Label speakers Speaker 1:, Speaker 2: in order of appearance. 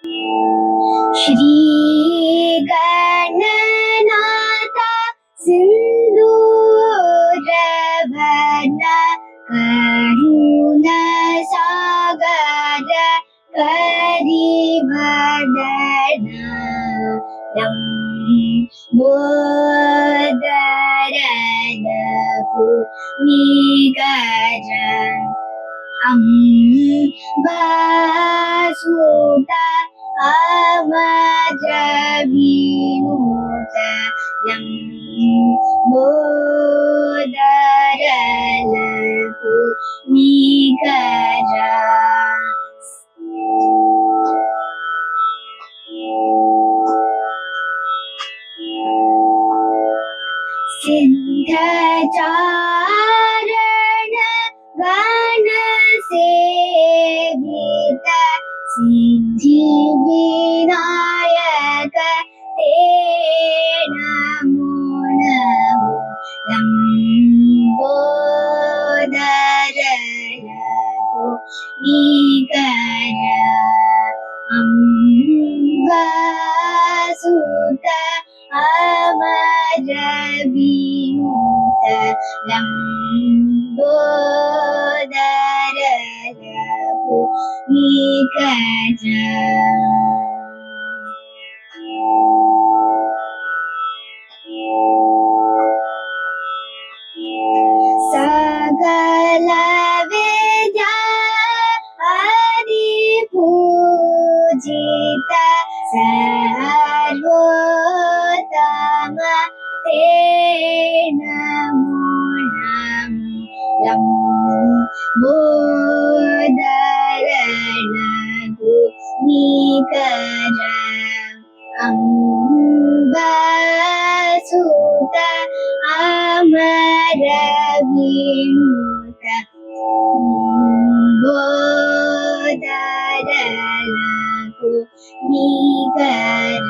Speaker 1: श्री गणनाथ सिंधूरभरण करुण सागर करिवदन लंबोदरन कुनिकर अम्बसुता अमरवीनुत लंबोदरन कुनिकर सिद्धचारण गण सेवित सिद्धि विनायक ते नमो नमो लंबोदरन कुनिकर अम्बसुत अमरवीनुत लंबोदरन कुनिकर सकल विद्या अधिपूजित सर्वोत्तम ते नमो नमो लंबोदरन कुनिकर अम्बसुत अमरवीनुत लंबोदरन कुनिकर